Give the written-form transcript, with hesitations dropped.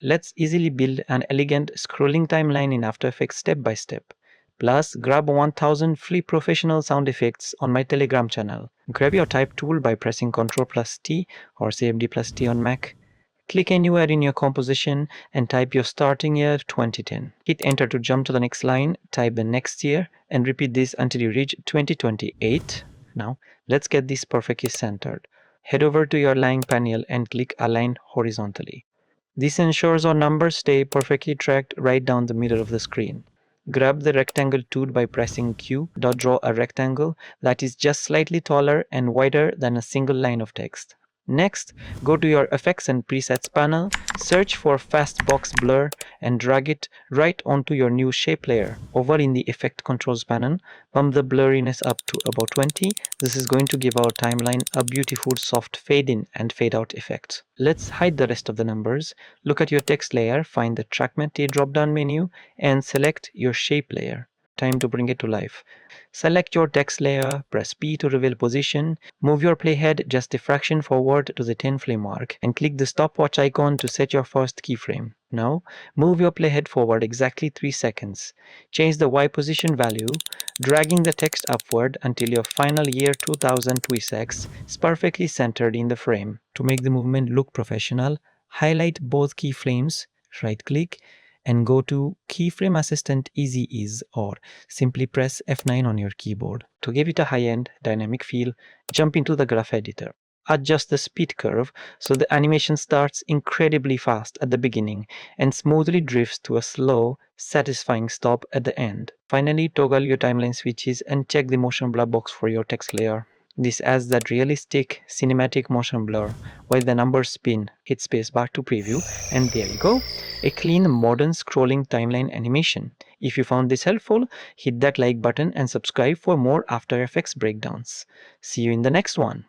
Let's easily build an elegant scrolling timeline in After Effects step by step. Plus, grab 1000 free professional sound effects on my Telegram channel. Grab your type tool by pressing Ctrl+T or CFD+T on Mac. Click anywhere in your composition and type your starting year 2010. Hit enter to jump to the next line, type the next year, and repeat this until you reach 2028. Now, let's get this perfectly centered. Head over to your line panel and click Align horizontally. This ensures our numbers stay perfectly tracked right down the middle of the screen. Grab the rectangle tool by pressing Q. Draw a rectangle that is just slightly taller and wider than a single line of text. Next, go to your Effects and Presets panel, search for Fastbox Blur and drag it right onto your new shape layer. Over in the Effect Controls panel, bump the blurriness up to about 20. This is going to give our timeline a beautiful soft fade in and fade out effect. Let's hide the rest of the numbers. Look at your text layer, find the Track Matte drop-down menu and select your shape layer. Time to bring it to life. Select your text layer, press P to reveal position, move your playhead just a fraction forward to the 10 frame mark, and click the stopwatch icon to set your first keyframe. Now, move your playhead forward exactly 3 seconds. Change the Y position value, dragging the text upward until your final year 2000 twist X is perfectly centered in the frame. To make the movement look professional, highlight both keyframes, right-click, and go to Keyframe Assistant Easy Ease or simply press F9 on your keyboard. To give it a high-end, dynamic feel, jump into the graph editor. Adjust the speed curve so the animation starts incredibly fast at the beginning and smoothly drifts to a slow, satisfying stop at the end. Finally, toggle your timeline switches and check the motion blur box for your text layer. This adds that realistic, cinematic motion blur while the numbers spin. Hit spacebar to preview, and there you go, a clean, modern scrolling timeline animation. If you found this helpful, hit that like button and subscribe for more After Effects breakdowns. See you in the next one.